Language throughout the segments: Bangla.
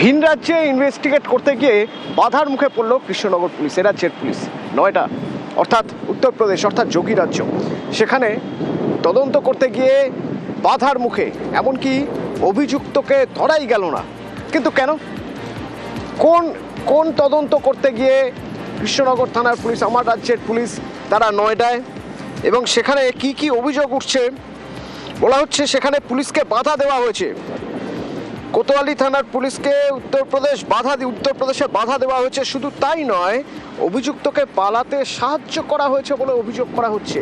ভিন রাজ্যে ইনভেস্টিগেট করতে গিয়ে বাধার মুখে পড়ল কৃষ্ণনগর পুলিশ, রাজ্যের পুলিশ নয়ডা অর্থাৎ উত্তরপ্রদেশ অর্থাৎ যোগী রাজ্য। সেখানে তদন্ত করতে গিয়ে বাধার মুখে, এমনকি অভিযুক্তকে ধরাই গেল না। কিন্তু কেন? কোন কোন তদন্ত করতে গিয়ে কৃষ্ণনগর থানার পুলিশ, আমার রাজ্যের পুলিশ, তারা নয়ডায়, এবং সেখানে কি কি অভিযোগ উঠছে? বলা হচ্ছে সেখানে পুলিশকে বাধা দেওয়া হয়েছে। কোতোয়ালি থানার পুলিশকে উত্তরপ্রদেশে বাধা দেওয়া হয়েছে। শুধু তাই নয়, অভিযুক্তকে পালাতে সাহায্য করা হয়েছে বলে অভিযোগ করা হচ্ছে।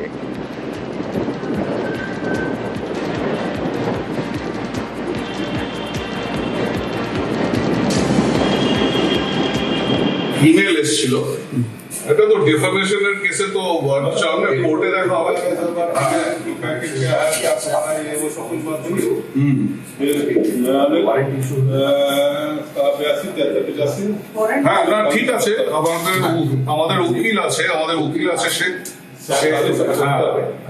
ইমেল এসেছিল, এটা তো ডিফামেশনের কেসে তো সামনে কোর্টে দেখা হবে। হ্যাঁ না ঠিক আছে, আমাদের উকিল আছে সে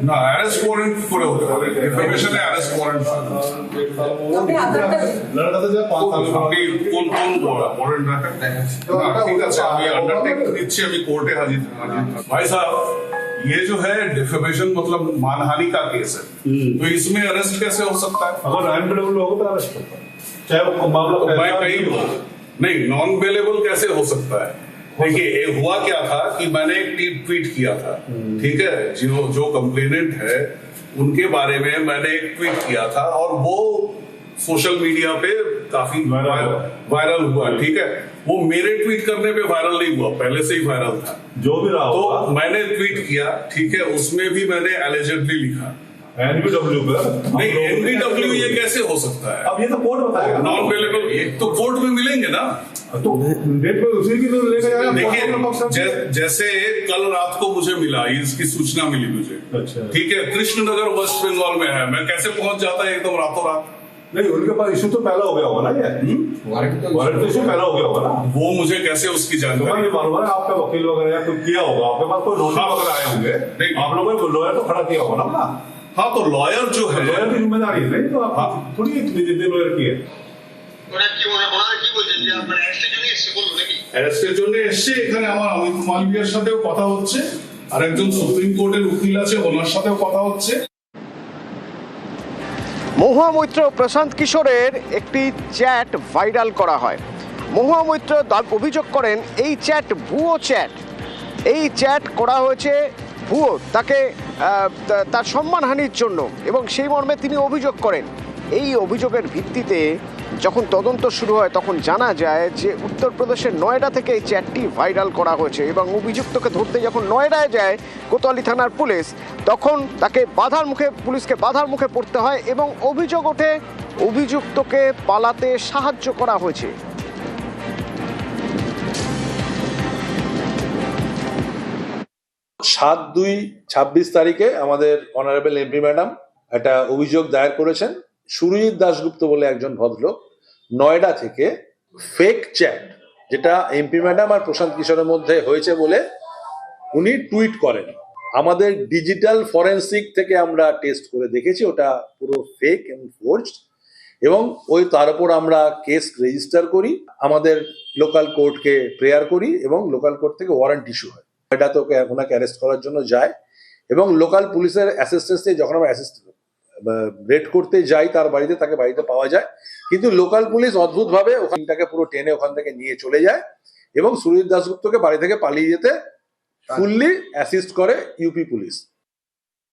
না অ্যারেস্ট ওয়ারেন্ট করে হতে পারে, ডিফামেশনে অ্যারেস্ট ওয়ারেন্ট। ওয়ারেন্ট ঠিক আছে, আমি अंडरटेक দিচ্ছি, আমি কোर्टे हाजिर। भाई साहब, ये जो है डिफेमेशन मतलब मानहानि का केस है, तो इसमें अरेस्ट कैसे हो सकता है? अगर नॉन बेलेबल होगा तो अरेस्ट करता है, चाहे वो मामला नहीं, नॉन बेलेबल कैसे हो सकता है? देखिए हुआ क्या था कि मैंने एक ट्वीट किया था, ठीक है, जो कंप्लेनेंट है उनके बारे में मैंने एक ट्वीट किया था और वो सोशल मीडिया पे काफी वायरल हुआ, ठीक है। वो मेरे ट्वीट करने पे वायरल नहीं हुआ, पहले से ही वायरल था, जो भी रहा तो होगा। मैंने ट्वीट किया, ठीक है, उसमें भी मैंने एलिजेंटली लिखा। एनबीडब्ल्यू पे नहीं, एनबीडब्ल्यू ये कैसे हो सकता है? अब ये तो कोर्ट बताएगा। नॉन अवेलेबल एक तो कोर्ट में मिलेंगे ना, तो डेट पे उसी की तो लेकर जाएगा। देखिए जैसे कल रात को मुझे मिला, इसकी सूचना मिली मुझे, अच्छा, ठीक है, कृष्णनगर वेस्ट बंगाल में है, मैं कैसे पहुंच जाता है एकदम रातों रात? नहीं, उनके पास इशू तो पहला हो गया होगा ना, ये वारंट तो इशू पहला हो गया होगा ना। वो मुझे कैसे उसकी जानकारी? नहीं मालूम है, आपका वकील वगैरह या कोई किया होगा, आपके पास कोई नोटिस वगैरह आए होंगे, नहीं, आप लोगों ने लॉयर तो खड़ा किया होगा ना। हाँ, तो लॉयर जो है, लॉयर की जिम्मेदारी है, नहीं तो आप थोड़ी जितने लॉयर की है। অ্যারেস্টের জন্য এসে এখানে আমার অমিত মালভিয়ার সাথেও কথা হচ্ছে, আর একজন সুপ্রিম কোর্টের উকিল আছে, ওনার সাথেও কথা হচ্ছে। মহুয়া মৈত্র প্রশান্ত কিশোরের একটি চ্যাট ভাইরাল করা হয়। মহুয়া মৈত্র অভিযোগ করেন এই চ্যাট ভুয়ো চ্যাট, এই চ্যাট করা হয়েছে ভুয়ো, তাকে তার সম্মানহানির জন্য, এবং সেই মর্মে তিনি অভিযোগ করেন। এই অভিযোগের ভিত্তিতে যখন তদন্ত শুরু হয় তখন জানা যায় যে উত্তরপ্রদেশের নয়ডা থেকে এই চ্যাটটি ভাইরাল করা হয়েছে, এবং অভিযুক্তকে ধরতে যখন নয়ডায় যায় কোতোয়ালি থানার পুলিশ, তখন তাকে পুলিশকে বাধার মুখে পড়তে হয়, এবং অভিযোগ ওঠে অভিযুক্তকে পালাতে সাহায্য করা হয়েছে। 7/2/26 তারিখে আমাদের অনারেবল এমপি ম্যাডাম একটা অভিযোগ দায়ের করেছেন। সুরজিৎ দাশগুপ্ত বলে একজন ভদ্রলোক নয়ডা থেকে ফেক চ্যাট, যেটা এমপি ম্যাডাম আর প্রশান্ত কিশোরের মধ্যে হয়েছে বলে উনি টুইট করেন। আমাদের ডিজিটাল ফরেন্সিক থেকে আমরা টেস্ট করে দেখেছি ওটা পুরো ফেক এবং ফোর্জড, এবং তার উপর আমরা কেস রেজিস্টার করি, আমাদের লোকাল কোর্টকে প্রেয়ার করি, এবং লোকাল কোর্ট থেকে ওয়ারেন্ট ইস্যু হয়। এটা তো ওনাকে অ্যারেস্ট করার জন্য যায়, এবং লোকাল পুলিশের অ্যাসিস্ট্যান্স নিয়ে যখন আমরা রেড করতে যাই তার বাড়িতে, তাকে বাড়িতে পাওয়া যায়, কিন্তু লোকাল পুলিশ অদ্ভুতভাবে ওখানটাকে পুরো টেনে ওখান থেকে নিয়ে চলে যায়, এবং সুরজিৎ দাশগুপ্তকে বাড়ি থেকে পালিয়ে যেতে ফুললি অ্যাসিস্ট করে ইউপি পুলিশ।